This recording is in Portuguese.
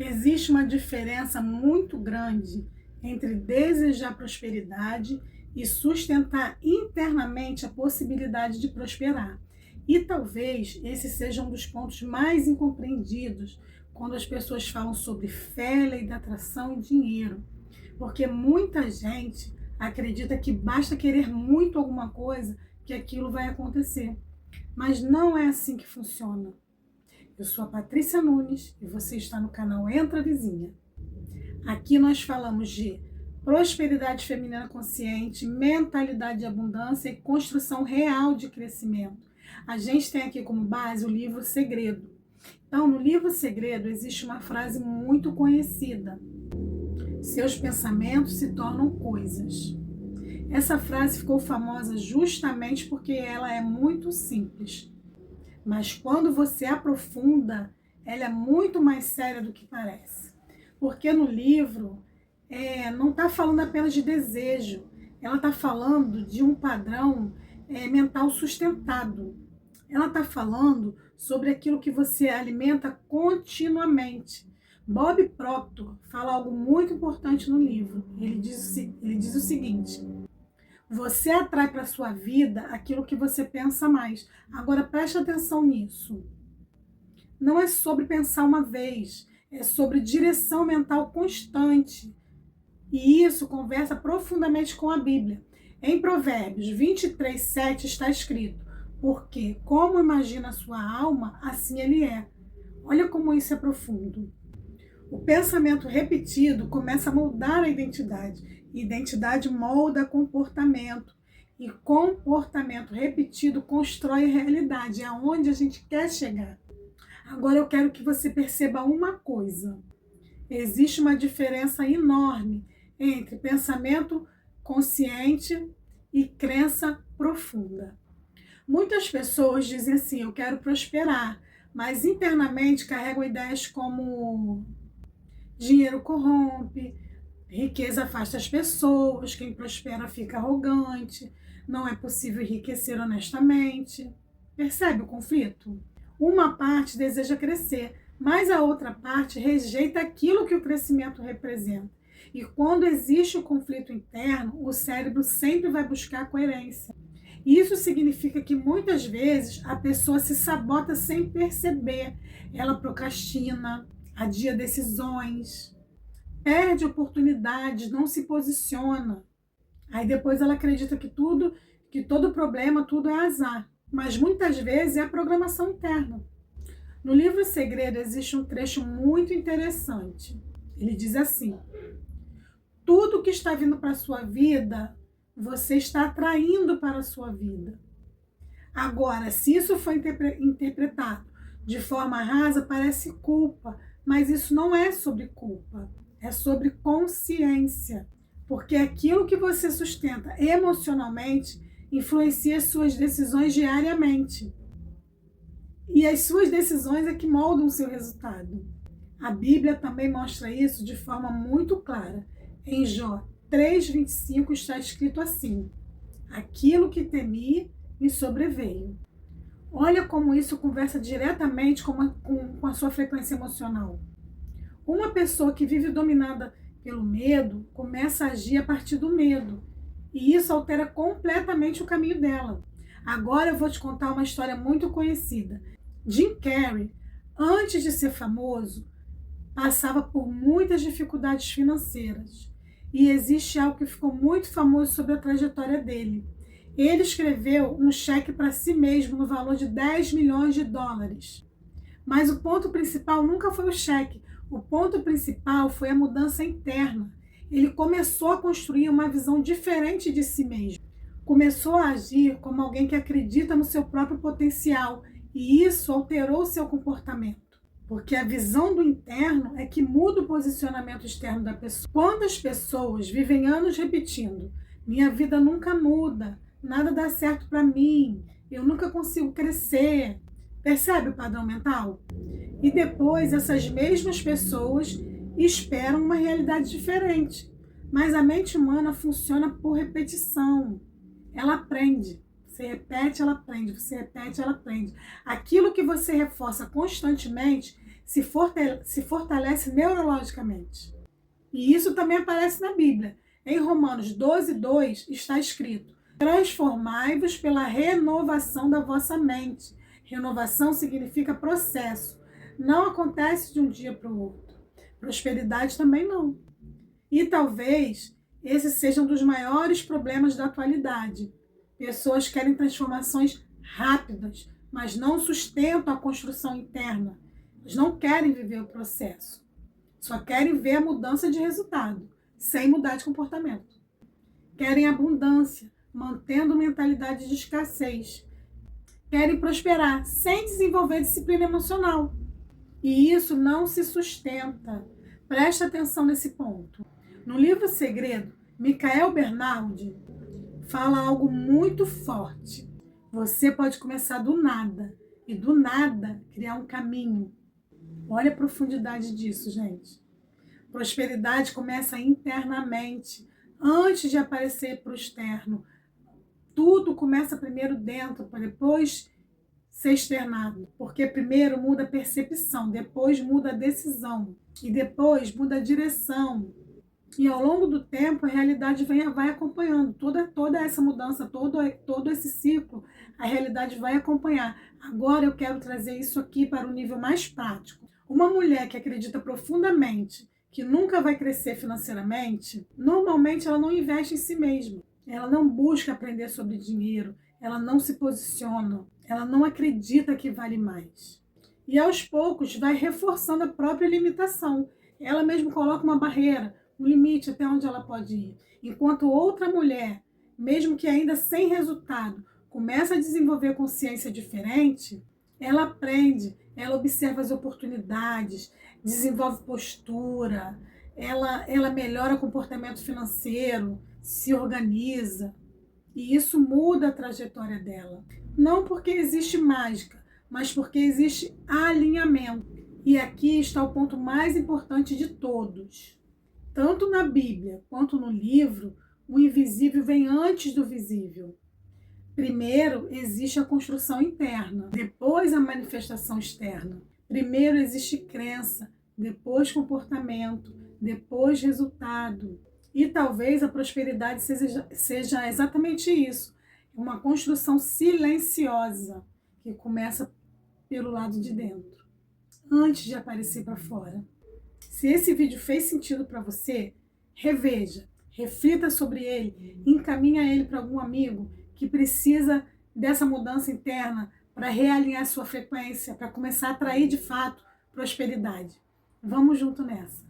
Existe uma diferença muito grande entre desejar prosperidade e sustentar internamente a possibilidade de prosperar. E talvez esse seja um dos pontos mais incompreendidos quando as pessoas falam sobre fé, lei da atração e dinheiro. Porque muita gente acredita que basta querer muito alguma coisa que aquilo vai acontecer. Mas não é assim que funciona. Eu sou a Patrícia Nunes e você está no canal Entra Vizinha. Aqui nós falamos de prosperidade feminina consciente, mentalidade de abundância e construção real de crescimento. A gente tem aqui como base o livro Segredo. Então, no livro Segredo existe uma frase muito conhecida: seus pensamentos se tornam coisas. Essa frase ficou famosa justamente porque ela é muito simples. Mas quando você aprofunda, ela é muito mais séria do que parece. Porque no livro não está falando apenas de desejo, ela está falando de um padrão mental sustentado. Ela está falando sobre aquilo que você alimenta continuamente. Bob Proctor fala algo muito importante no livro. Ele diz o seguinte: você atrai para a sua vida aquilo que você pensa mais. Agora preste atenção nisso. Não é sobre pensar uma vez, é sobre direção mental constante. E isso conversa profundamente com a Bíblia. Em Provérbios 23:7 está escrito: porque como imagina a sua alma, assim ele é. Olha como isso é profundo. O pensamento repetido começa a moldar a identidade. Identidade molda comportamento. E comportamento repetido constrói a realidade. É aonde a gente quer chegar. Agora eu quero que você perceba uma coisa. Existe uma diferença enorme entre pensamento consciente e crença profunda. Muitas pessoas dizem assim: eu quero prosperar, mas internamente carregam ideias como dinheiro corrompe, riqueza afasta as pessoas, quem prospera fica arrogante, não é possível enriquecer honestamente. Percebe o conflito? Uma parte deseja crescer, mas a outra parte rejeita aquilo que o crescimento representa. E quando existe o conflito interno, o cérebro sempre vai buscar coerência. Isso significa que muitas vezes a pessoa se sabota sem perceber. Ela procrastina, adia decisões, perde oportunidades, não se posiciona. Aí depois ela acredita que todo problema, tudo é azar. Mas muitas vezes é a programação interna. No livro Segredo existe um trecho muito interessante. Ele diz assim: tudo que está vindo para a sua vida, você está atraindo para a sua vida. Agora, se isso foi interpretado de forma rasa, parece culpa, mas isso não é sobre culpa, é sobre consciência, porque aquilo que você sustenta emocionalmente influencia as suas decisões diariamente. E as suas decisões é que moldam o seu resultado. A Bíblia também mostra isso de forma muito clara. Em Jó 3:25 está escrito assim: aquilo que temi me sobreveio. Olha como isso conversa diretamente com a sua frequência emocional. Uma pessoa que vive dominada pelo medo começa a agir a partir do medo. E isso altera completamente o caminho dela. Agora eu vou te contar uma história muito conhecida. Jim Carrey, antes de ser famoso, passava por muitas dificuldades financeiras. E existe algo que ficou muito famoso sobre a trajetória dele. Ele escreveu um cheque para si mesmo no valor de $10 milhões. Mas o ponto principal nunca foi o cheque. O ponto principal foi a mudança interna. Ele começou a construir uma visão diferente de si mesmo. Começou a agir como alguém que acredita no seu próprio potencial. E isso alterou seu comportamento. Porque a visão do interno é que muda o posicionamento externo da pessoa. Quantas pessoas vivem anos repetindo: minha vida nunca muda, nada dá certo para mim, eu nunca consigo crescer. Percebe o padrão mental? E depois essas mesmas pessoas esperam uma realidade diferente. Mas a mente humana funciona por repetição. Ela aprende. Você repete, ela aprende. Você repete, ela aprende. Aquilo que você reforça constantemente se fortalece neurologicamente. E isso também aparece na Bíblia. Em Romanos 12:2 está escrito: transformai-vos pela renovação da vossa mente. Renovação significa processo. Não acontece de um dia para o outro. Prosperidade também não. E talvez esse seja um dos maiores problemas da atualidade. Pessoas querem transformações rápidas, mas não sustentam a construção interna. Eles não querem viver o processo. Só querem ver a mudança de resultado, sem mudar de comportamento. Querem abundância, mantendo mentalidade de escassez. Querem prosperar, sem desenvolver disciplina emocional. E isso não se sustenta. Presta atenção nesse ponto. No livro Segredo, Michael Bernardi fala algo muito forte. Você pode começar do nada e do nada criar um caminho. Olha a profundidade disso, gente. Prosperidade começa internamente, antes de aparecer para o externo. Tudo começa primeiro dentro, para depois ser externado. Porque primeiro muda a percepção, depois muda a decisão e depois muda a direção. E ao longo do tempo a realidade vai acompanhando. Toda essa mudança, todo esse ciclo, a realidade vai acompanhar. Agora eu quero trazer isso aqui para um nível mais prático. Uma mulher que acredita profundamente que nunca vai crescer financeiramente, normalmente ela não investe em si mesma. Ela não busca aprender sobre dinheiro, ela não se posiciona, ela não acredita que vale mais. E aos poucos vai reforçando a própria limitação. Ela mesma coloca uma barreira, um limite até onde ela pode ir. Enquanto outra mulher, mesmo que ainda sem resultado, começa a desenvolver consciência diferente, ela aprende, ela observa as oportunidades, desenvolve postura, ela melhora o comportamento financeiro, se organiza. E isso muda a trajetória dela. Não porque existe mágica, mas porque existe alinhamento. E aqui está o ponto mais importante de todos. Tanto na Bíblia quanto no livro, o invisível vem antes do visível. Primeiro existe a construção interna, depois a manifestação externa. Primeiro existe crença, depois comportamento, depois resultado. E talvez a prosperidade seja exatamente isso, uma construção silenciosa que começa pelo lado de dentro, antes de aparecer para fora. Se esse vídeo fez sentido para você, reveja, reflita sobre ele, encaminha ele para algum amigo que precisa dessa mudança interna para realinhar sua frequência, para começar a atrair de fato prosperidade. Vamos junto nessa.